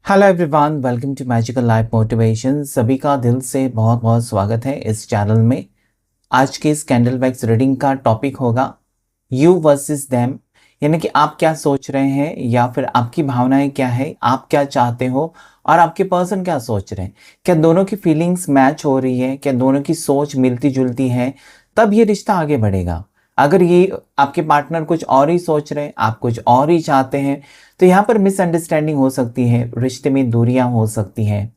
Hello everyone, welcome to magical life motivation. सभी का दिल से बहुत बहुत स्वागत है इस चैनल में। आज के इस कैंडल वैक्स रीडिंग का टॉपिक होगा यू वर्सेस देम, यानी कि आप क्या सोच रहे हैं या फिर आपकी भावनाएं क्या है, आप क्या चाहते हो और आपके पर्सन क्या सोच रहे हैं। क्या दोनों की फीलिंग्स मैच हो रही है, क्या दोनों की सोच मिलती जुलती है, तब ये रिश्ता आगे बढ़ेगा। अगर ये आपके पार्टनर कुछ और ही सोच रहे हैं, आप कुछ और ही चाहते हैं, तो यहाँ पर मिसअंडरस्टैंडिंग हो सकती है, रिश्ते में दूरियां हो सकती हैं।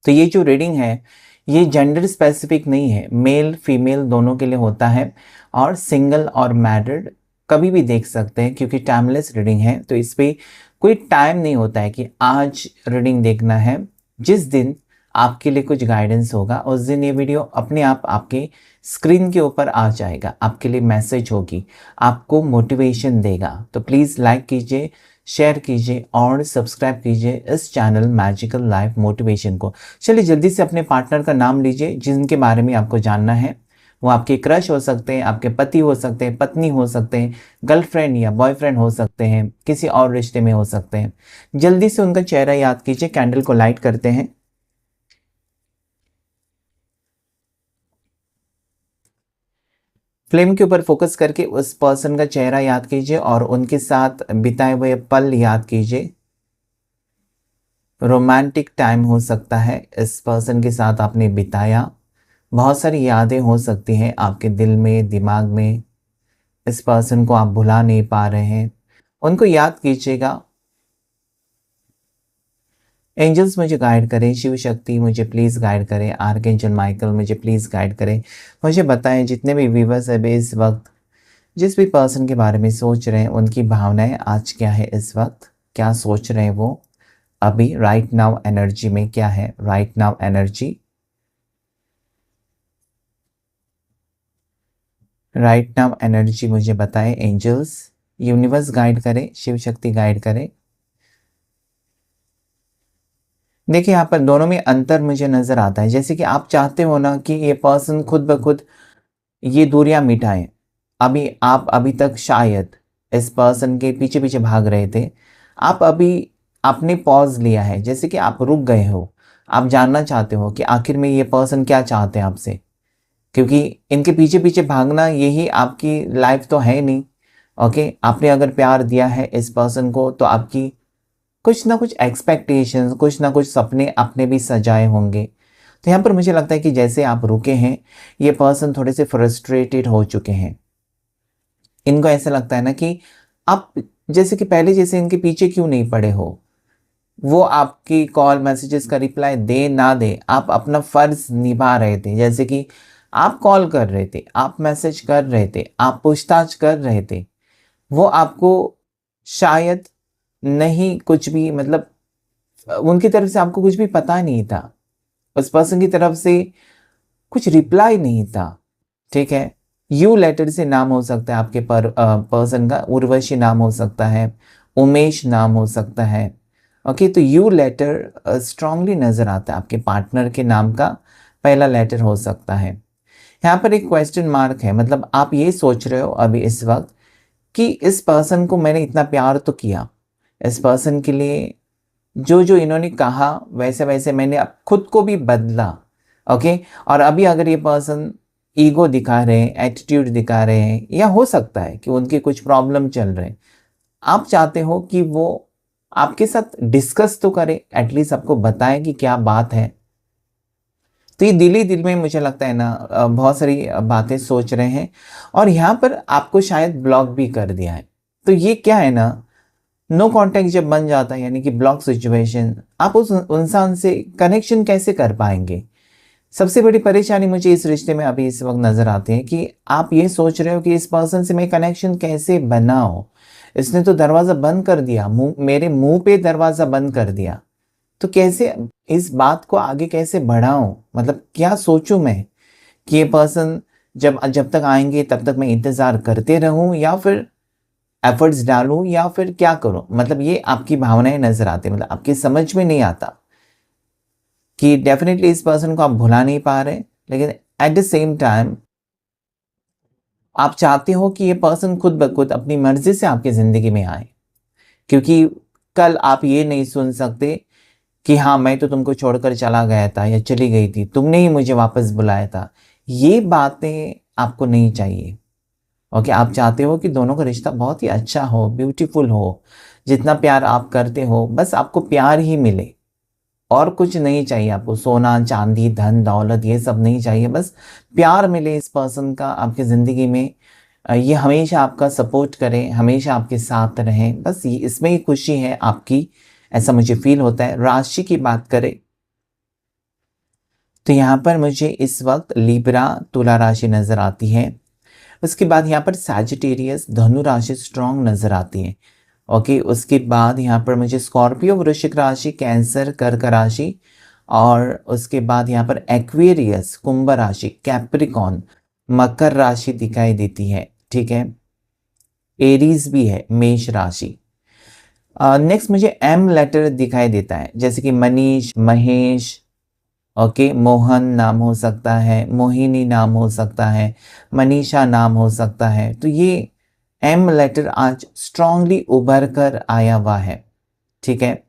तो ये जो रीडिंग है ये जेंडर स्पेसिफिक नहीं है, मेल फीमेल दोनों के लिए होता है और सिंगल और मैरिड कभी भी देख सकते हैं, क्योंकि टाइमलेस रीडिंग है। तो इस पे कोई टाइम नहीं होता है कि आज रीडिंग देखना है। जिस दिन आपके लिए कुछ गाइडेंस होगा उस दिन ये वीडियो अपने आप आपके स्क्रीन के ऊपर आ जाएगा, आपके लिए मैसेज होगी, आपको मोटिवेशन देगा। तो प्लीज़ लाइक कीजिए, शेयर कीजिए और सब्सक्राइब कीजिए इस चैनल मैजिकल लाइफ मोटिवेशन को। चलिए जल्दी से अपने पार्टनर का नाम लीजिए जिनके बारे में आपको जानना है। वो आपके क्रश हो सकते हैं, आपके पति हो सकते हैं, पत्नी हो सकते हैं, गर्लफ्रेंड या बॉयफ्रेंड हो सकते हैं, किसी और रिश्ते में हो सकते हैं। जल्दी से उनका चेहरा याद कीजिए। कैंडल को लाइट करते हैं। फ्लेम के ऊपर फोकस करके उस पर्सन का चेहरा याद कीजिए और उनके साथ बिताए हुए पल याद कीजिए। रोमांटिक टाइम हो सकता है इस पर्सन के साथ आपने बिताया। बहुत सारी यादें हो सकती हैं आपके दिल में, दिमाग में। इस पर्सन को आप भुला नहीं पा रहे हैं, उनको याद कीजिएगा। एंजल्स मुझे गाइड करें, शिव शक्ति मुझे प्लीज़ गाइड करें, आर्कएंजल माइकल मुझे प्लीज़ गाइड करें। मुझे बताएं जितने भी व्यूवर्स है इस वक्त जिस भी पर्सन के बारे में सोच रहे हैं उनकी भावनाएं आज क्या है, इस वक्त क्या सोच रहे हैं वो अभी राइट नाउ एनर्जी में क्या है। Right now energy, right now energy मुझे बताएं एंजल्स, यूनिवर्स गाइड करें, शिव शक्ति गाइड करें। देखिए यहाँ पर दोनों में अंतर मुझे नज़र आता है। जैसे कि आप चाहते हो ना कि ये पर्सन खुद ब खुद ये दूरियां मिटाएं। अभी आप अभी तक शायद इस पर्सन के पीछे पीछे भाग रहे थे, आप अभी आपने पॉज लिया है, जैसे कि आप रुक गए हो। आप जानना चाहते हो कि आखिर में ये पर्सन क्या चाहते हैं आपसे, क्योंकि इनके पीछे पीछे भागना यही आपकी लाइफ तो है नहीं। ओके, आपने अगर प्यार दिया है इस पर्सन को तो आपकी कुछ ना कुछ एक्सपेक्टेशंस, कुछ ना कुछ सपने आपने भी सजाए होंगे। तो यहाँ पर मुझे लगता है कि जैसे आप रुके हैं, ये पर्सन थोड़े से फ्रस्ट्रेटेड हो चुके हैं। इनको ऐसा लगता है ना कि आप जैसे कि पहले जैसे इनके पीछे क्यों नहीं पड़े हो। वो आपकी कॉल मैसेजेस का रिप्लाई दे ना दे, आप अपना फर्ज निभा रहे थे। जैसे कि आप कॉल कर रहे थे, आप मैसेज कर रहे थे, आप पूछताछ कर रहे थे। वो आपको शायद नहीं कुछ भी, मतलब उनकी तरफ से आपको कुछ भी पता नहीं था, उस पर्सन की तरफ से कुछ रिप्लाई नहीं था। ठीक है, यू लेटर से नाम हो सकता है आपके पर्सन का, उर्वशी नाम हो सकता है, उमेश नाम हो सकता है। ओके, तो यू लेटर स्ट्रांगली नजर आता है, आपके पार्टनर के नाम का पहला लेटर हो सकता है। यहाँ पर एक क्वेश्चन मार्क है, मतलब आप ये सोच रहे हो अभी इस वक्त कि इस पर्सन को मैंने इतना प्यार तो किया, इस पर्सन के लिए जो जो इन्होंने कहा वैसे वैसे मैंने अब खुद को भी बदला। ओके, और अभी अगर ये पर्सन ईगो दिखा रहे हैं, एटीट्यूड दिखा रहे हैं, या हो सकता है कि उनके कुछ प्रॉब्लम चल रहे हैं, आप चाहते हो कि वो आपके साथ डिस्कस तो करे, एटलीस्ट आपको बताएं कि क्या बात है। तो ये दिल ही दिल में मुझे लगता है ना बहुत सारी बातें सोच रहे हैं और यहाँ पर आपको शायद ब्लॉक भी कर दिया है। तो ये क्या है ना, नो कांटेक्ट जब बन जाता है यानी कि ब्लॉक सिचुएशन, आप उस इंसान से कनेक्शन कैसे कर पाएंगे। सबसे बड़ी परेशानी मुझे इस रिश्ते में अभी इस वक्त नजर आती है कि आप ये सोच रहे हो कि इस पर्सन से मैं कनेक्शन कैसे बनाऊं। इसने तो दरवाजा बंद कर दिया, मेरे मुंह पे दरवाजा बंद कर दिया। तो कैसे इस बात को आगे कैसे बढ़ाऊं, मतलब क्या सोचूं मैं कि ये पर्सन जब जब तक आएंगे तब तक मैं इंतजार करते रहूं या फिर एफर्ट्स डालूं या फिर क्या करूं। मतलब ये आपकी भावनाएं नजर आती है, मतलब आपकी समझ में नहीं आता कि डेफिनेटली इस पर्सन को आप भुला नहीं पा रहे, लेकिन एट द सेम टाइम आप चाहते हो कि ये पर्सन खुद ब खुद अपनी मर्जी से आपकी ज़िंदगी में आए, क्योंकि कल आप ये नहीं सुन सकते कि हाँ, मैं तो तुमको छोड़कर चला गया था या चली गई थी, तुमने ही मुझे वापस बुलाया था। ये बातें आपको नहीं चाहिए। ओके, आप चाहते हो कि दोनों का रिश्ता बहुत ही अच्छा हो, ब्यूटीफुल हो, जितना प्यार आप करते हो बस आपको प्यार ही मिले, और कुछ नहीं चाहिए आपको। सोना चांदी धन दौलत ये सब नहीं चाहिए, बस प्यार मिले इस पर्सन का आपकी ज़िंदगी में। ये हमेशा आपका सपोर्ट करें, हमेशा आपके साथ रहें, बस ये इसमें ही खुशी है आपकी, ऐसा मुझे फील होता है। राशि की बात करें तो यहाँ पर मुझे इस वक्त लिब्रा तुला राशि नज़र आती है। उसके बाद यहाँ पर सैजिटेरियस धनु राशि स्ट्रॉन्ग नज़र आती है। ओके, उसके बाद यहाँ पर मुझे स्कॉर्पियो वृश्चिक राशि, कैंसर कर्क राशि, और उसके बाद यहाँ पर एक्वेरियस कुंभ राशि, कैप्रिकॉन मकर राशि दिखाई देती है। ठीक है, एरीज भी है मेष राशि। नेक्स्ट मुझे एम लेटर दिखाई देता है, जैसे कि मनीष, महेश, ओके, मोहन नाम हो सकता है, मोहिनी नाम हो सकता है, मनीषा नाम हो सकता है। तो ये एम लेटर आज स्ट्रांगली उभर कर आया हुआ है। ठीक है,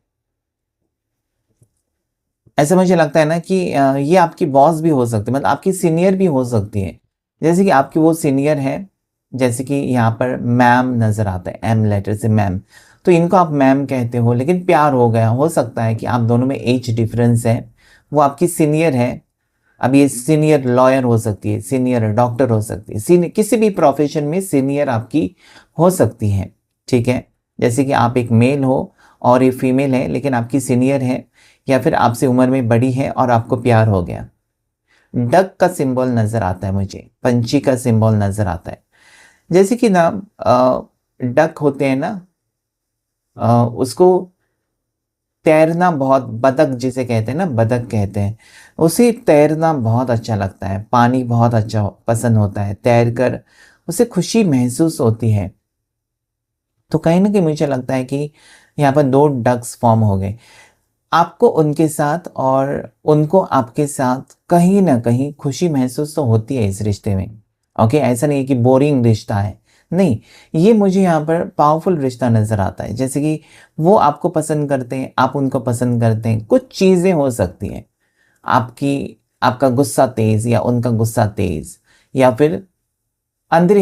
ऐसा मुझे लगता है ना कि ये आपकी बॉस भी हो सकती है, मतलब आपकी सीनियर भी हो सकती है। जैसे कि आपकी वो सीनियर है, जैसे कि यहाँ पर मैम नज़र आता है, एम लेटर से मैम, तो इनको आप मैम कहते हो, लेकिन प्यार हो गया। हो सकता है कि आप दोनों में एज डिफरेंस है, वो आपकी सीनियर है। अब ये सीनियर लॉयर हो सकती है, सीनियर डॉक्टर हो सकती है, सीनियर किसी भी प्रोफेशन में सीनियर आपकी हो सकती है। ठीक है, जैसे कि आप एक मेल हो और ये फीमेल है, लेकिन आपकी सीनियर है, या फिर आपसे उम्र में बड़ी है और आपको प्यार हो गया। डक का सिंबल नज़र आता है मुझे, पंछी का सिंबल नज़र आता है। जैसे कि ना डक होते हैं ना, उसको तैरना बहुत, बतख जिसे कहते हैं ना, बतख कहते हैं, उसे तैरना बहुत अच्छा लगता है, पानी बहुत अच्छा पसंद होता है, तैर कर उसे खुशी महसूस होती है। तो कहीं ना कहीं मुझे लगता है कि यहाँ पर दो डक्स फॉर्म हो गए, आपको उनके साथ और उनको आपके साथ कहीं ना कहीं खुशी महसूस तो होती है इस रिश्ते में। ओके, ऐसा नहीं है कि बोरिंग रिश्ता है, नहीं, ये मुझे यहाँ पर पावरफुल रिश्ता नज़र आता है। जैसे कि वो आपको पसंद करते हैं, आप उनको पसंद करते हैं। कुछ चीज़ें हो सकती हैं आपकी, आपका गुस्सा तेज़ या उनका गुस्सा तेज़, या फिर अंदर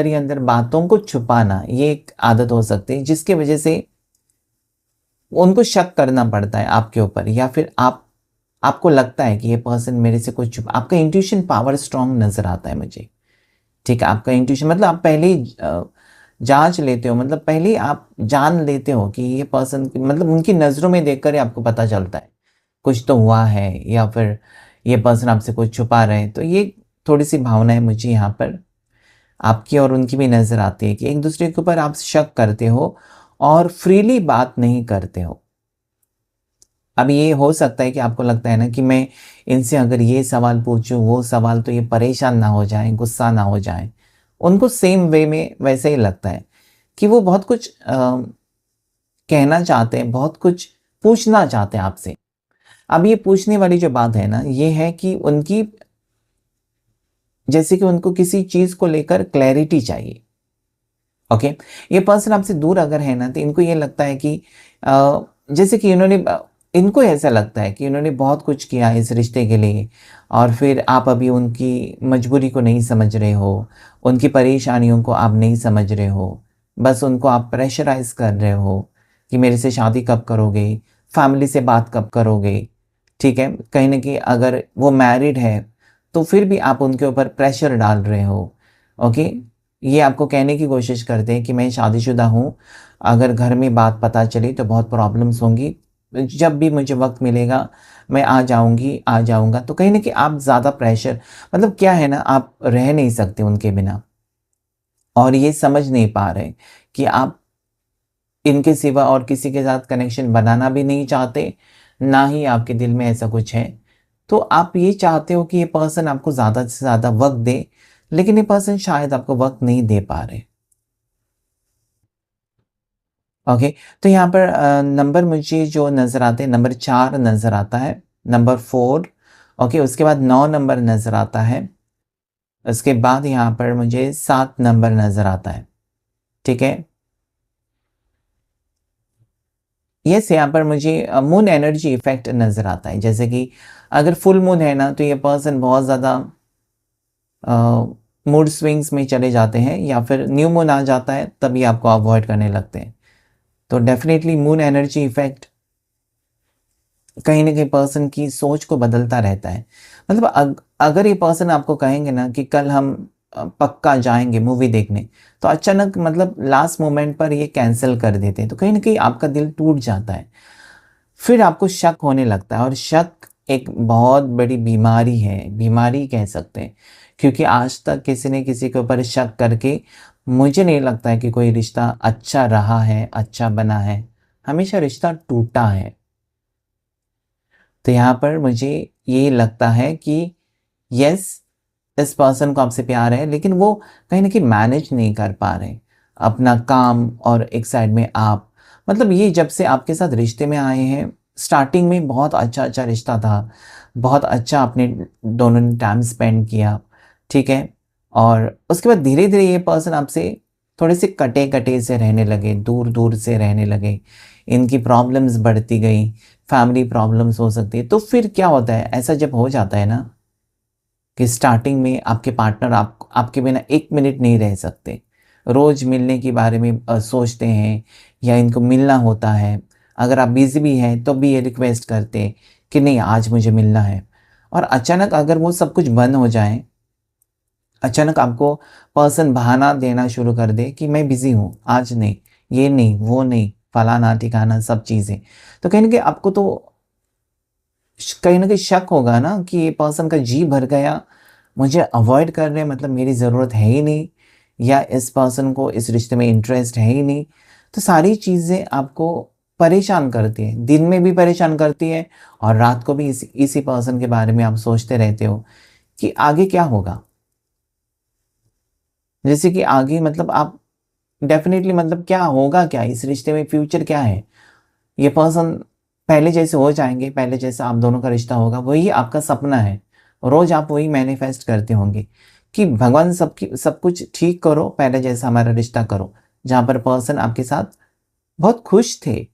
ही अंदर बातों को छुपाना, ये एक आदत हो सकती है जिसकी वजह से उनको शक करना पड़ता है आपके ऊपर, या फिर आपको लगता है कि ये पर्सन मेरे से कुछ छुपा। आपका इंट्यूशन पावर स्ट्रांग नज़र आता है मुझे। ठीक है, आपका इंट्यूशन मतलब आप पहले ही जांच लेते हो, मतलब पहले ही आप जान लेते हो कि ये पर्सन, मतलब उनकी नज़रों में देखकर ही आपको पता चलता है कुछ तो हुआ है, या फिर ये पर्सन आपसे कुछ छुपा रहे हैं। तो ये थोड़ी सी भावनाएं मुझे यहाँ पर आपकी और उनकी भी नज़र आती है कि एक दूसरे के ऊपर आप शक करते हो और फ्रीली बात नहीं करते हो। अब ये हो सकता है कि आपको लगता है ना कि मैं इनसे अगर ये सवाल पूछूं वो सवाल, तो ये परेशान ना हो जाएं, गुस्सा ना हो जाएं। उनको सेम वे में वैसे ही लगता है कि वो बहुत कुछ कहना चाहते हैं, बहुत कुछ पूछना चाहते हैं आपसे। अब ये पूछने वाली जो बात है ना, ये है कि उनकी, जैसे कि उनको किसी चीज़ को लेकर क्लैरिटी चाहिए। ओके, ये पर्सन आपसे दूर अगर है ना, तो इनको ये लगता है कि जैसे कि इनको ऐसा लगता है कि इन्होंने बहुत कुछ किया इस रिश्ते के लिए, और फिर आप अभी उनकी मजबूरी को नहीं समझ रहे हो, उनकी परेशानियों को आप नहीं समझ रहे हो, बस उनको आप प्रेशराइज कर रहे हो कि मेरे से शादी कब करोगे, फैमिली से बात कब करोगे। ठीक है, कहीं ना कहीं अगर वो मैरिड है तो फिर भी आप उनके ऊपर प्रेशर डाल रहे हो। ओके, ये आपको कहने की कोशिश करते हैं कि मैं शादीशुदा हूँ, अगर घर में बात पता चली तो बहुत प्रॉब्लम्स होंगी, जब भी मुझे वक्त मिलेगा मैं आ जाऊँगी, आ जाऊँगा। तो कहीं न कहीं आप ज़्यादा प्रेशर, मतलब क्या है ना, आप रह नहीं सकते उनके बिना, और ये समझ नहीं पा रहे कि आप इनके सिवा और किसी के साथ कनेक्शन बनाना भी नहीं चाहते, ना ही आपके दिल में ऐसा कुछ है। तो आप ये चाहते हो कि ये पर्सन आपको ज़्यादा से ज़्यादा वक़्त दे, लेकिन ये पर्सन शायद आपको वक़्त नहीं दे पा रहे। ओके, तो यहाँ पर नंबर मुझे जो नज़र आते हैं, नंबर 4 नज़र आता है, नंबर 4, ओके, उसके बाद 9 नंबर नज़र आता है, उसके बाद यहाँ पर मुझे 7 नंबर नज़र आता है। ठीक है? यस, यहाँ पर मुझे मून एनर्जी इफेक्ट नज़र आता है। जैसे कि अगर फुल मून है ना, तो ये पर्सन बहुत ज़्यादा मूड स्विंग्स में चले जाते हैं, या फिर न्यू मून आ जाता है तभी आपको अवॉइड करने लगते हैं। तो डेफिनेटली मून एनर्जी इफेक्ट कहीं न कहीं पर्सन की सोच को बदलता रहता है। मतलब अगर ये पर्सन आपको कहेंगे ना कि कल हम पक्का जाएँगे मूवी देखने, तो अचानक मतलब लास्ट मोमेंट पर ये कैंसल कर देते हैं, तो कहीं न कहीं आपका दिल टूट जाता है। फिर आपको शक होने लगता है, और शक एक बहुत बड़ी बीमारी है, बीमारी कह सकते हैं। क्योंकि आज तक किसी ने किसी के ऊपर शक करके मुझे नहीं लगता है कि कोई रिश्ता अच्छा रहा है, अच्छा बना है। हमेशा रिश्ता टूटा है। तो यहाँ पर मुझे ये लगता है कि यस, इस पर्सन को आपसे प्यार है, लेकिन वो कहीं न कहीं मैनेज नहीं कर पा रहे। अपना काम और एक साइड में आप, मतलब ये जब से आपके साथ रिश्ते में आए हैं, स्टार्टिंग में बहुत अच्छा-अच्छा रिश्ता था। बहुत अच्छा आपने दोनों ने टाइम स्पेंड किया, ठीक है? और उसके बाद धीरे-धीरे ये पर्सन आपसे थोड़े से कटे-कटे से रहने लगे, दूर-दूर से रहने लगे। इनकी प्रॉब्लम्स बढ़ती गई, फैमिली प्रॉब्लम्स हो सकती है। तो फिर क्या होता है, ऐसा जब हो जाता है ना कि स्टार्टिंग में आपके पार्टनर आपके बिना 1 मिनट नहीं रह सकते। रोज़ मिलने के बारे में सोचते हैं, या इनको मिलना होता है। अगर आप बिज़ी भी हैं तो भी ये रिक्वेस्ट करते हैं कि नहीं, आज मुझे मिलना है। और अचानक अगर वो सब कुछ बंद हो जाए, अचानक आपको पर्सन बहाना देना शुरू कर दे कि मैं बिज़ी हूँ, आज नहीं, ये नहीं, वो नहीं, फलाना-ठिकाना सब चीज़ें। तो कहीं न कहीं आपको तो कहीं न कहीं शक होगा ना कि ये पर्सन का जी भर गया, मुझे अवॉइड कर रहे हैं, मतलब मेरी ज़रूरत है ही नहीं, या इस पर्सन को इस रिश्ते में इंटरेस्ट है ही नहीं। तो सारी चीज़ें आपको परेशान करती हैं, दिन में भी परेशान करती हैं, और रात को भी इसी इसी पर्सन के बारे में आप सोचते रहते हो कि आगे क्या होगा? जैसे कि आगे मतलब आप डेफ़िनिटली, मतलब क्या होगा क्या? इस रिश्ते में फ्यूचर क्या है? ये पर्सन पहले जैसे हो जाएँगे, पहले जैसा आप दोनों का रिश्ता होगा, वही आपका सपना है। रोज़ आप वही मैनिफेस्ट करते होंगे कि भगवान सब कुछ ठीक करो, पहले जैसा हमारा रिश्ता करो। जहाँ पर पर्सन आपके साथ बहुत खुश थे,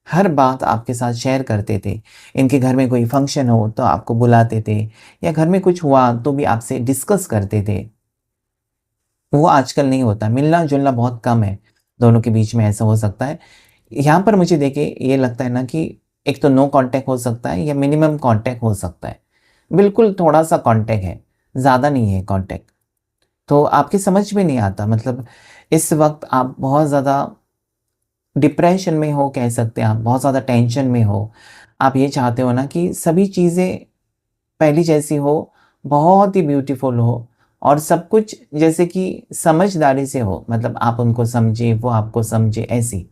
हर बात आपके साथ शेयर करते थे। इनके घर में कोई फंक्शन हो तो आपको बुलाते थे, या घर में कुछ हुआ तो भी आपसे डिस्कस करते थे। वो आजकल नहीं होता, मिलना-जुलना बहुत कम है, दोनों के बीच में ऐसा हो सकता है। यहाँ पर मुझे देखिए ये लगता है ना कि एक तो नो कॉन्टैक्ट हो सकता है, या मिनिमम कॉन्टैक्ट हो सकता है। बिल्कुल थोड़ा-सा कॉन्टैक्ट है, ज़्यादा नहीं है कॉन्टैक्ट। तो आपकी समझ में नहीं आता, मतलब इस वक़्त आप बहुत ज़्यादा डिप्रेशन में हो, कह सकते हैं आप, बहुत ज़्यादा टेंशन में हो। आप ये चाहते हो ना कि सभी चीज़ें पहली जैसी हो, बहुत ही ब्यूटीफुल हो, और सब कुछ जैसे कि समझदारी से हो, मतलब आप उनको समझें, वो आपको समझे, ऐसी।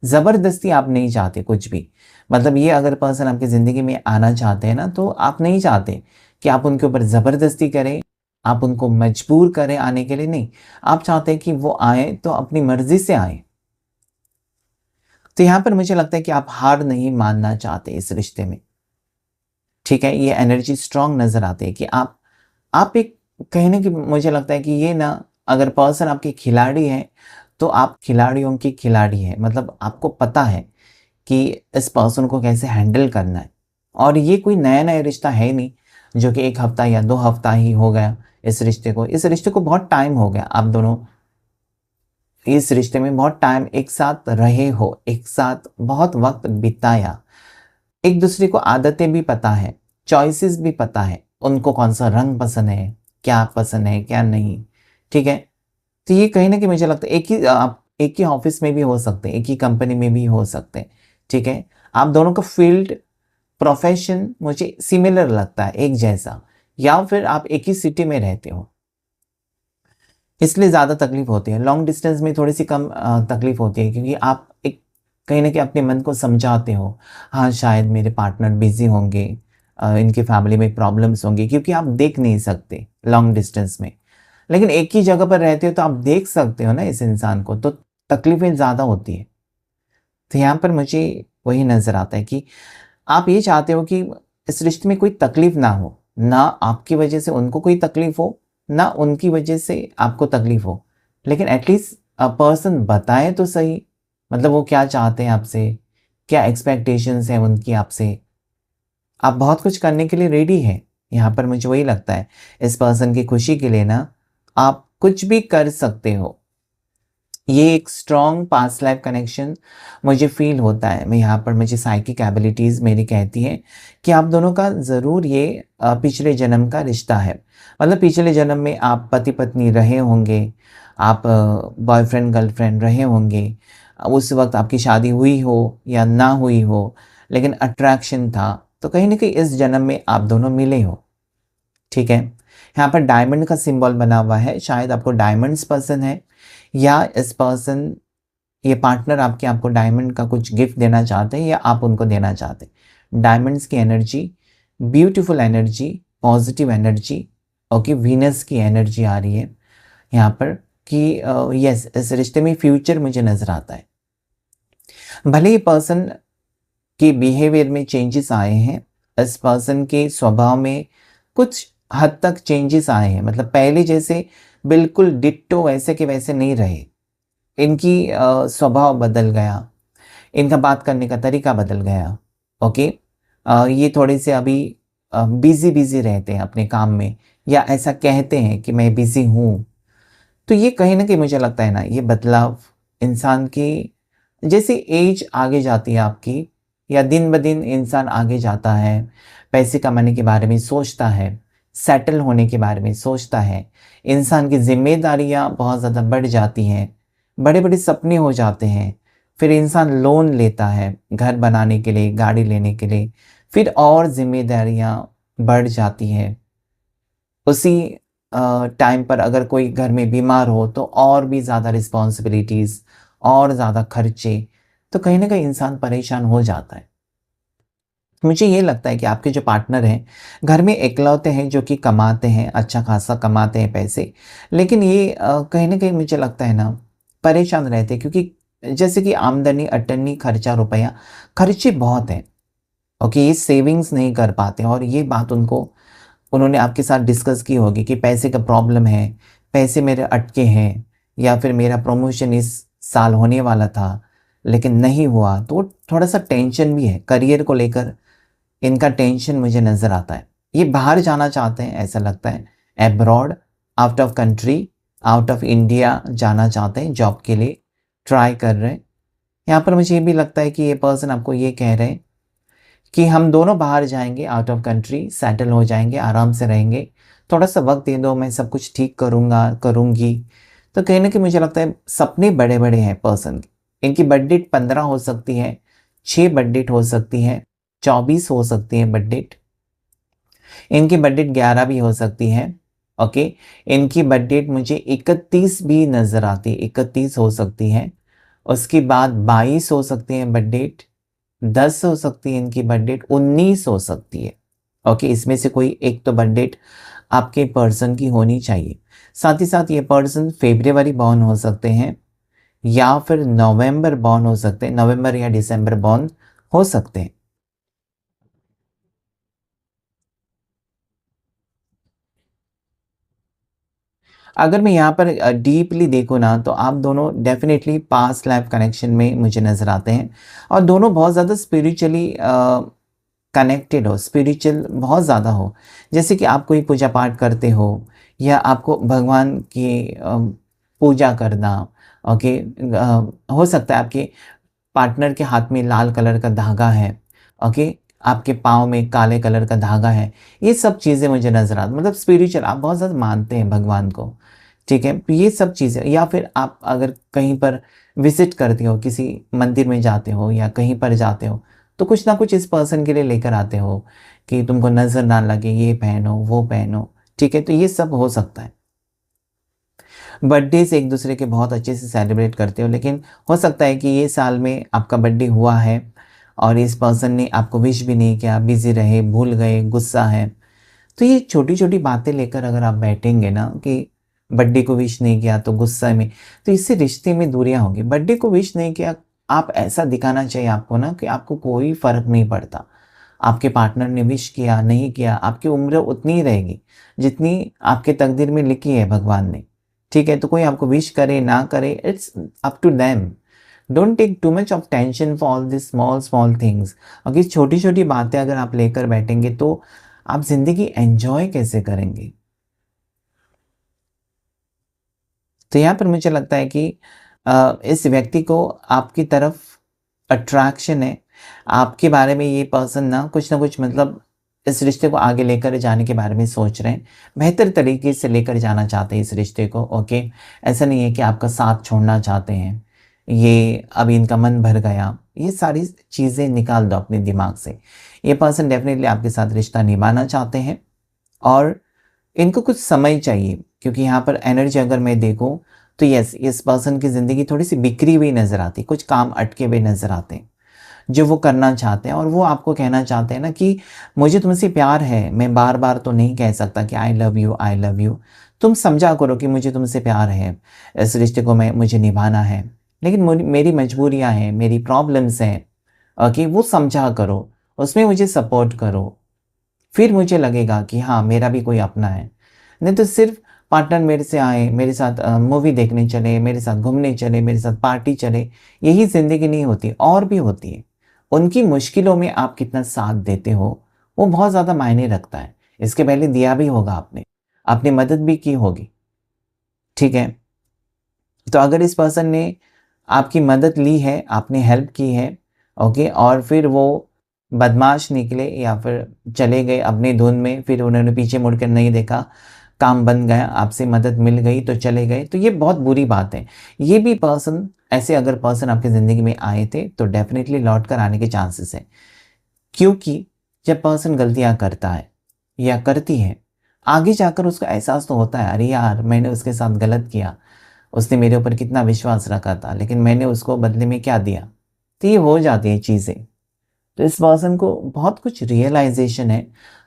ज़बरदस्ती आप नहीं चाहते कुछ भी। मतलब ये अगर पर्सन आपकी ज़िंदगी में आना चाहते हैं ना, तो आप नहीं चाहते कि आप उनके ऊपर ज़बरदस्ती करें, आप उनको मजबूर करें आने के लिए, नहीं। आप चाहते हैं कि वो आएँ तो अपनी मर्ज़ी से आएँ। तो यहाँ पर मुझे लगता है कि आप हार नहीं मानना चाहते इस रिश्ते में, ठीक है? ये एनर्जी स्ट्रॉन्ग नज़र आती है कि आप एक, कहीं न कहीं मुझे लगता है कि ये ना, अगर पर्सन आपके खिलाड़ी हैं, तो आप खिलाड़ियों की खिलाड़ी हैं। मतलब आपको पता है कि इस पर्सन को कैसे हैंडल करना है। और ये कोई नया-नया रिश्ता है नहीं, जो कि 1 हफ्ता या 2 हफ्ता ही हो गया इस रिश्ते को। इस रिश्ते को बहुत टाइम हो गया, आप दोनों इस रिश्ते में बहुत टाइम एक साथ रहे हो, एक साथ बहुत वक़्त बिताया। एक-दूसरे को आदतें भी पता है, चॉइसेस भी पता है, उनको कौन-सा रंग पसंद है, क्या नहीं, ठीक है? तो ये कहीं न कहीं मुझे लगता है एक ही ऑफ़िस में भी हो सकते हैं, एक ही कंपनी में भी हो सकते हैं, ठीक है? आप दोनों का फ़ील्ड, प्रोफ़ेशन मुझे सिमिलर लगता है, एक जैसा, या फिर आप एक ही सिटी में रहते हो, इसलिए ज़्यादा तकलीफ़ होती है। लॉन्ग डिस्टेंस में थोड़ी-सी कम तकलीफ़ होती है, क्योंकि आप एक कहीं न कहीं अपने मन को समझाते हो, हाँ, शायद मेरे पार्टनर बिज़ी होंगे, इनकी फ़ैमिली में प्रॉब्लम्स होंगी, क्योंकि आप देख नहीं सकते लॉन्ग डिस्टेंस में। लेकिन एक ही जगह पर रहते हो तो आप देख सकते हो ना इस इंसान को, तो तकलीफ़ें ज़्यादा होती हैं। तो यहाँ पर मुझे वही नज़र आता है कि आप ये चाहते हो कि इस रिश्ते में कोई तकलीफ़ ना हो, ना आपकी वजह से उनको कोई तकलीफ़ हो, ना उनकी वजह से आपको तकलीफ़ हो। लेकिन एट लीस्ट पर्सन बताए तो सही, मतलब वो क्या चाहते हैं आपसे, क्या एक्सपेक्टेशंस हैं उनकी आपसे। आप बहुत कुछ करने के लिए रेडी हैं। यहाँ पर मुझे वही लगता है, इस पर्सन की खुशी के लिए ना आप कुछ भी कर सकते हो। ये एक स्ट्रॉन्ग पास्ट लाइफ कनेक्शन मुझे फ़ील होता है। मैं यहाँ पर मुझे साइकिक एबिलिटीज़ मेरी कहती हैं कि आप दोनों का ज़रूर ये पिछले जन्म का रिश्ता है। मतलब पिछले जन्म में आप पति-पत्नी रहे होंगे, आप बॉयफ्रेंड गर्लफ्रेंड रहे होंगे। उस वक़्त आपकी शादी हुई हो या ना हुई हो, लेकिन अट्रैक्शन था, तो कहीं न कहीं इस जन्म में आप दोनों मिले हो, ठीक है? यहाँ पर डायमंड का सिंबल बना हुआ है, शायद आपको डायमंड्स पसंद है या इस पर्सन, ये पार्टनर आपके आपको डायमंड का कुछ गिफ्ट देना चाहते हैं या आप उनको देना चाहते हैं। डायमंड्स की energy, beautiful energy, positive energy, okay, Venus की एनर्जी आ रही है यहाँ पर कि यस, इस रिश्ते में फ्यूचर मुझे नज़र आता है। भले ही पर्सन के बिहेवियर में चेंजेस आए हैं, इस पर्सन के स्वभाव में कुछ हद तक चेंजेस आए हैं, मतलब पहले जैसे बिल्कुल डिट्टो वैसे के वैसे नहीं रहे। इनकी स्वभाव बदल गया, इनका बात करने का तरीका बदल गया, ओके। ये थोड़े से अभी बिज़ी रहते हैं अपने काम में, या ऐसा कहते हैं कि मैं बिज़ी हूँ। तो ये कहीं न कहीं मुझे लगता है ना, ये बदलाव इंसान की जैसे एज आगे जाती है आपकी, या दिन-ब-दिन इंसान आगे जाता है, पैसे कमाने के बारे में सोचता है, सेटल होने के बारे में सोचता है, इंसान की ज़िम्मेदारियाँ बहुत ज़्यादा बढ़ जाती हैं, बड़े-बड़े सपने हो जाते हैं, फिर इंसान लोन लेता है घर बनाने के लिए, गाड़ी लेने के लिए, फिर और ज़िम्मेदारियाँ बढ़ जाती हैं। उसी टाइम पर अगर कोई घर में बीमार हो तो और भी ज़्यादा रिस्पॉन्सिबिलिटीज़ और ज़्यादा खर्चे, तो कहीं न कहीं इंसान परेशान हो जाता है। मुझे ये लगता है कि आपके जो पार्टनर हैं, घर में इकलौते हैं जो कि कमाते हैं, अच्छा खासा कमाते हैं पैसे, लेकिन ये कहीं न कहीं मुझे लगता है ना, परेशान रहते हैं क्योंकि जैसे कि आमदनी, अटनी, खर्चा, रुपया, खर्चे बहुत हैं, ओके, ये सेविंग्स नहीं कर पाते, और ये बात उन्होंने आपके साथ डिस्कस की होगी कि पैसे का प्रॉब्लम है, पैसे मेरे अटके हैं, या फिर मेरा प्रमोशन इस साल होने वाला था, लेकिन नहीं हुआ, तो थोड़ा-सा टेंशन भी है। करियर को लेकर इनका टेंशन मुझे नज़र आता है। ये बाहर जाना चाहते हैं, ऐसा लगता है, abroad, out of country, out of India जाना चाहते हैं, जॉब के लिए ट्राई कर रहे हैं। यहाँ पर मुझे ये भी लगता है कि ये पर्सन आपको ये कह रहे हैं कि हम दोनों बाहर जाएँगे, आउट ऑफ कंट्री सेटल हो जाएँगे, आराम से रहेंगे, थोड़ा-सा वक़्त दे दो, मैं सब कुछ ठीक करूँगा, करूँगी। तो कहीं न कहीं मुझे लगता है सपने बड़े-बड़े हैं पर्सन के। इनकी बर्थ डेट 15 हो सकती है, 6 बर्थ डेट हो सकती है, 24 हो सकती है बर्थ डेट। इनकी बर्थ डेट 11 भी हो सकती है, ओके। इनकी बर्थ डेट मुझे 31 भी नज़र आती है, 31 हो सकती है। उसके बाद 22 हो सकती है बर्थ डेट, 10 हो सकती है इनकी बर्थ डेट, 19 हो सकती है, ओके। इसमें से कोई एक तो बर्थ डेट आपके पर्सन की होनी चाहिए। साथ ही साथ ये पर्सन फ़ेब्रुअरी बॉर्न हो सकते हैं या फिर नवंबर बॉर्न हो सकते हैं, नवंबर या दिसंबर बॉर्न हो सकते हैं। अगर मैं यहाँ पर डीपली देखूँ ना, तो आप दोनों डेफ़िनेटली पास्ट लाइफ़ कनेक्शन में मुझे नज़र आते हैं, और दोनों बहुत ज़्यादा स्पिरिचुअली कनेक्टेड हो, स्पिरिचुअल बहुत ज़्यादा हो। जैसे कि आप कोई पूजा पाठ करते हो, या आपको भगवान की पूजा करना, ओके। हो सकता है आपके पार्टनर के हाथ में लाल कलर का धागा है, ओके, आपके पाँव में काले कलर का धागा है। ये सब चीज़ें मुझे नज़र आती, मतलब स्पिरिचुअल आप बहुत ज़्यादा मानते हैं भगवान को, ठीक है? तो ये सब चीज़ें, या फिर आप अगर कहीं पर विज़िट करते हो, किसी मंदिर में जाते हो या कहीं पर जाते हो, तो कुछ ना कुछ इस पर्सन के लिए लेकर आते हो कि तुमको नज़र ना लगे, ये पहनो, वो पहनो, ठीक है? तो ये सब हो सकता है। बर्थडेज़ एक-दूसरे के बहुत अच्छे से सेलिब्रेट करते हो, लेकिन हो सकता है कि ये साल में आपका बर्थडे हुआ है और इस पर्सन ने आपको विश भी नहीं किया, बिज़ी रहे, भूल गए, गुस्सा है। तो ये छोटी-छोटी बातें लेकर अगर आप बैठेंगे ना कि बर्थडे को विश नहीं किया तो गुस्से में, तो इससे रिश्ते में दूरियाँ होंगी। बर्थडे को विश नहीं किया, आप ऐसा दिखाना चाहिए आपको ना कि आपको कोई फ़र्क नहीं पड़ता। आपके पार्टनर ने विश किया, नहीं किया, आपकी उम्र उतनी ही रहेगी, जितनी आपके तकदीर में लिखी है भगवान ने। ठीक है? तो कोई आपको विश करे, ना करे, it's up to them. Don't take too much of tension for all this small small things. अगर छोटी छोटी बातें अगर आप लेकर बैठेंगे तो आप ज़िंदगी एंजॉय कैसे करेंगे? तो यहाँ पर मुझे लगता है कि इस व्यक्ति को आपकी तरफ अट्रैक्शन है, आपके बारे में ये पर्सन ना कुछ मतलब इस रिश्ते को आगे लेकर जाने के बारे में सोच रहे हैं, बेहतर तरीके से लेकर जाना चाहते हैं इस रिश्ते को, ओके। ऐसा नहीं है कि आपका साथ छोड़ना चाहते हैं, ये अभी इनका मन भर गया, ये सारी चीज़ें निकाल दो अपने दिमाग से। ये पर्सन डेफिनेटली आपके साथ रिश्ता निभाना चाहते हैं और इनको कुछ समय चाहिए, क्योंकि यहाँ पर एनर्जी अगर मैं देखूँ तो यस, इस पर्सन की ज़िंदगी थोड़ी-सी बिखरी हुई नज़र आती है, कुछ काम अटके हुए नज़र आते हैं, जो वो करना चाहते हैं और वो आपको कहना चाहते हैं ना कि मुझे तुमसे प्यार है, मैं बार-बार तो नहीं कह सकता कि आई लव यू। तुम समझा करो कि मुझे तुमसे प्यार है, इस रिश्ते को मुझे निभाना है, लेकिन मेरी मजबूरियाँ हैं, मेरी प्रॉब्लम्स हैं, ओके, वो समझा करो, उसमें मुझे सपोर्ट करो। फिर मुझे लगेगा कि हाँ, मेरा भी कोई अपना है। नहीं तो सिर्फ़ पार्टनर मेरे से आए, मेरे साथ मूवी देखने चले, मेरे साथ घूमने चले, मेरे साथ पार्टी चले, यही ज़िंदगी नहीं होती, और भी होती है। उनकी मुश्किलों में आप कितना साथ देते हो, वो बहुत ज़्यादा मायने रखता है। इसके पहले दिया भी होगा आपने मदद भी की होगी, ठीक है? तो अगर इस पर्सन ने आपकी मदद ली है, आपने हेल्प की है, ओके, और फिर वो बदमाश निकले या फिर चले गए अपनी धुन में, फिर उन्होंने पीछे मुड़कर नहीं देखा, काम बन गया, आपसे मदद मिल गई तो चले गए, तो ये बहुत बुरी बात है। ये भी पर्सन, ऐसे अगर पर्सन आपकी ज़िंदगी में आए थे तो डेफ़िनेटली लौट कर आने के चांसेस हैं। क्योंकि जब पर्सन गलतियाँ करता है या करती है, आगे जाकर उसको एहसास तो होता है, अरे यार मैंने उसके साथ गलत किया, उसने मेरे ऊपर कितना विश्वास रखा था, लेकिन मैंने उसको बदले में क्या दिया? तो ये हो जाती हैं चीज़ें। तो इस पर्सन को बहुत कुछ रियलाइज़ेशन है,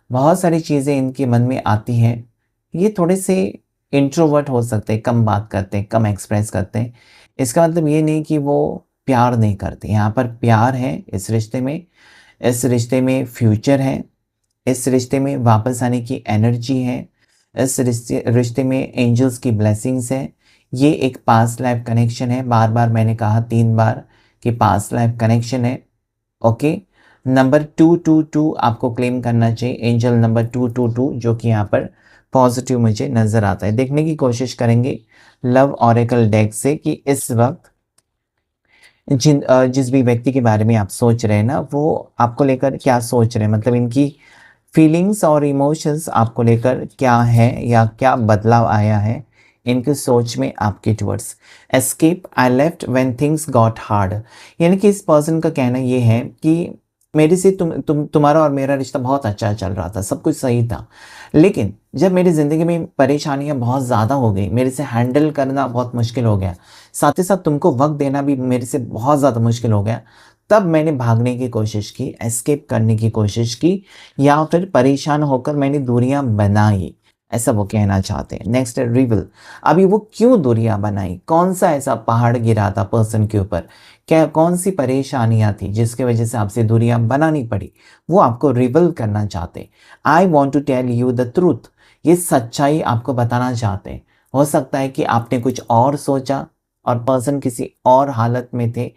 बहुत सारी चीज़ें इनके मन में आती हैं। ये थोड़े से इंट्रोवर्ट हो सकते हैं, कम बात करते हैं, कम एक्सप्रेस करते हैं। इसका मतलब ये नहीं कि वो प्यार नहीं करते, यहाँ पर प्यार है इस रिश्ते में फ्यूचर है, इस रिश्ते में वापस आने की एनर्जी है, इस रिश्ते में एंजल्स की ब्लेसिंग्स है। ये एक पास्ट लाइफ कनेक्शन है, बार-बार मैंने कहा 3 बार कि पास्ट लाइफ कनेक्शन है, ओके। नंबर 222 आपको क्लेम करना चाहिए, एंजल नंबर 222, जो कि यहाँ पर पॉजिटिव मुझे नज़र आता है। देखने की कोशिश करेंगे लव ऑरेकल डेक से कि इस वक़्त जिस भी व्यक्ति के बारे में आप सोच रहे हैं ना, वो आपको लेकर क्या सोच रहे हैं, मतलब इनकी फीलिंग्स और इमोशंस आपको लेकर क्या है या क्या बदलाव आया है इनकी सोच में आपके towards. Escape I left when things got hard, यानी कि इस पर्सन का कहना ये है कि मेरे से तुम्हारा और मेरा रिश्ता बहुत अच्छा चल रहा था, सब कुछ सही था, लेकिन जब मेरी ज़िंदगी में परेशानियां बहुत ज़्यादा हो गई, मेरे से हैंडल करना बहुत मुश्किल हो गया, साथ ही साथ तुमको वक्त देना भी मेरे से बहुत ज़्यादा मुश्किल हो गया, तब मैंने भागने की कोशिश की, एस्केप करने की कोशिश की, या फिर परेशान होकर मैंने दूरियां बनाई, ऐसा वो कहना चाहते हैं। नेक्स्ट है रिविल, अभी वो क्यों दूरियां बनाई, कौन सा ऐसा पहाड़ गिरा था पर्सन के ऊपर, क्या कौन सी परेशानियां थी जिसकी वजह से आपसे दूरियां बनानी पड़ी, वो आपको रिविल करना चाहते। I want to tell you the truth, ये सच्चाई आपको बताना चाहते हैं। हो सकता है कि आपने कुछ और सोचा और पर्सन किसी और हालत में थे,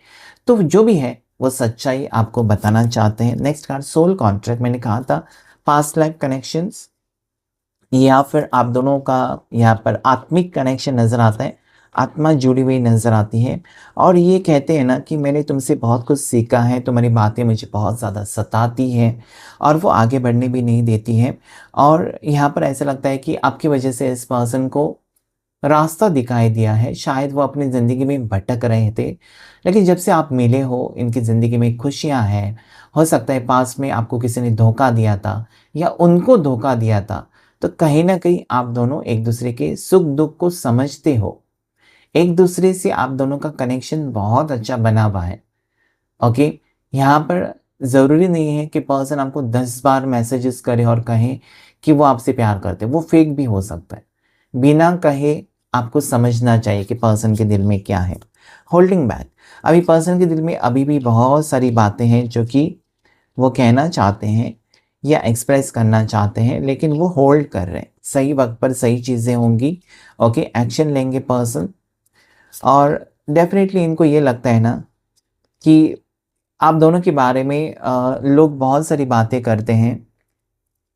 तो जो भी है वो सच्चाई आपको बताना चाहते हैं। नेक्स्ट कार्ड सोल कॉन्ट्रैक्ट, मैंने कहा था पास्ट लाइफ कनेक्शंस या फिर आप दोनों का यहाँ पर आत्मिक कनेक्शन नज़र आता है, आत्मा जुड़ी हुई नज़र आती है और ये कहते हैं ना कि मैंने तुमसे बहुत कुछ सीखा है, तुम्हारी बातें मुझे बहुत ज़्यादा सताती हैं और वो आगे बढ़ने भी नहीं देती हैं। और यहाँ पर ऐसा लगता है कि आपकी वजह से इस पर्सन को रास्ता दिखाई दिया है, शायद वो अपनी ज़िंदगी में भटक रहे थे, लेकिन जब से आप मिले हो इनकी ज़िंदगी में खुशियाँ हैं। हो सकता है पास में आपको किसी ने धोखा दिया था या उनको धोखा दिया था, तो कहीं न कहीं आप दोनों एक दूसरे के सुख-दुःख को समझते हो। एक दूसरे से आप दोनों का कनेक्शन बहुत अच्छा बना हुआ है, ओके। यहाँ पर ज़रूरी नहीं है कि पर्सन आपको 10 बार मैसेजेस करे और कहें कि वो आपसे प्यार करते हैं, वो फेक भी हो सकता है। बिना कहे आपको समझना चाहिए कि पर्सन के दिल में क्या है। होल्डिंग बैक, अभी पर्सन के दिल में अभी भी बहुत सारी बातें हैं जो कि वो कहना चाहते हैं या एक्सप्रेस करना चाहते हैं, लेकिन वो होल्ड कर रहे हैं। सही वक्त पर सही चीज़ें होंगी, ओके, एक्शन लेंगे पर्सन। और डेफिनेटली इनको ये लगता है ना कि आप दोनों के बारे में लोग बहुत सारी बातें करते हैं।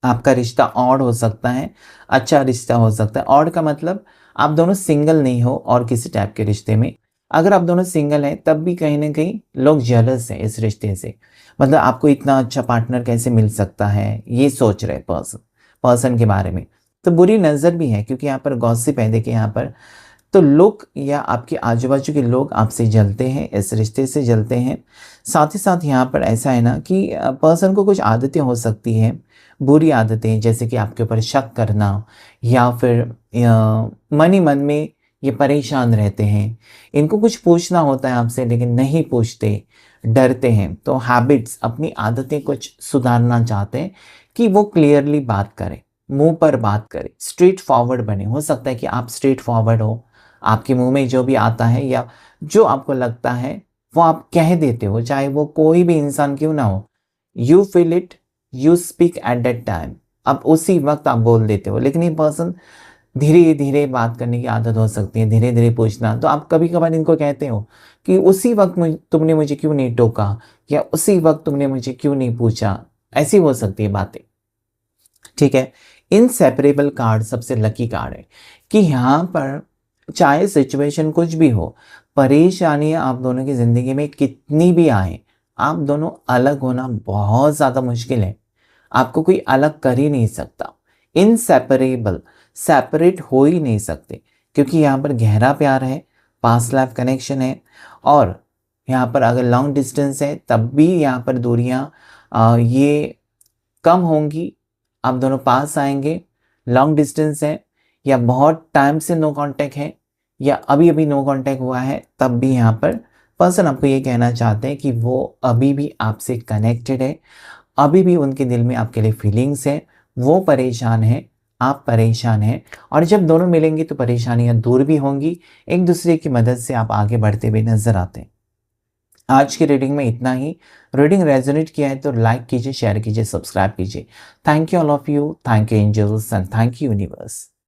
आपका रिश्ता ऑड हो सकता है, अच्छा रिश्ता हो सकता है। ऑड का मतलब आप दोनों सिंगल नहीं हो और किसी टाइप के रिश्ते में। अगर आप दोनों सिंगल हैं तब भी कहीं न कहीं लोग जेलस हैं इस रिश्ते से। मतलब आपको इतना अच्छा पार्टनर कैसे मिल सकता है, ये सोच रहे पर्सन के बारे में। तो बुरी नज़र भी है क्योंकि यहाँ पर गॉसिप है, देखिए यहाँ पर तो लोग या आपके आजू-बाजू के लोग आपसे जलते हैं, इस रिश्ते से जलते हैं। साथ ही साथ यहाँ पर ऐसा है ना कि पर्सन को कुछ आदतें हो सकती हैं, बुरी आदतें जैसे कि आपके ऊपर शक करना या फिर मन ही मन में ये परेशान रहते हैं। इनको कुछ पूछना होता है आपसे लेकिन नहीं पूछते, डरते हैं। तो हैबिट्स अपनी आदतें कुछ सुधारना चाहते हैं कि वो क्लियरली बात करें, मुँह पर बात करें, स्ट्रेट फॉरवर्ड बने। हो सकता है कि आप स्ट्रेट फॉरवर्ड हो, आपके मुँह में जो भी आता है या जो आपको लगता है वो आप कह देते हो, चाहे वो कोई भी इंसान क्यों ना हो। You feel it, you speak at that time. अब उसी वक़्त आप बोल देते हो, लेकिन ये पर्सन धीरे-धीरे बात करने की आदत हो सकती है, धीरे-धीरे पूछना। तो आप कभी-कभार इनको कहते हो कि उसी वक़्त तुमने मुझे क्यों नहीं टोका या उसी वक़्त तुमने मुझे क्यों नहीं पूछा? ऐसी हो सकती है बातें, ठीक है? इनसेपरेबल कार्ड सबसे लकी कार्ड है कि यहाँ पर चाहे सिचुएशन कुछ भी हो, परेशानियाँ आप दोनों की ज़िंदगी में कितनी भी आएँ, आप दोनों अलग होना बहुत ज़्यादा मुश्किल है। आपको कोई अलग कर ही नहीं सकता। इनसेपरेबल, सेपरेट हो ही नहीं सकते क्योंकि यहाँ पर गहरा प्यार है, पास्ट लाइफ कनेक्शन है और यहाँ पर अगर लॉन्ग डिस्टेंस है तब भी यहाँ पर दूरियाँ ये कम होंगी, आप दोनों पास आएँगे। लॉन्ग डिस्टेंस है या बहुत टाइम से नो कॉन्टैक्ट है या अभी-अभी नो कॉन्टैक्ट हुआ है, तब भी यहाँ पर पर्सन आपको ये कहना चाहते हैं कि वो अभी भी आपसे कनेक्टेड है, अभी भी उनके दिल में आपके लिए फीलिंग्स है, वो परेशान है, आप परेशान हैं और जब दोनों मिलेंगे तो परेशानियाँ दूर भी होंगी, एक-दूसरे की मदद से आप आगे बढ़ते हुए नज़र आते हैं। आज की रीडिंग में इतना ही। रीडिंग रेजोनेट किया है तो लाइक कीजिए, शेयर कीजिए, सब्सक्राइब कीजिए। Thank you all of you, thank you angels and thank you universe.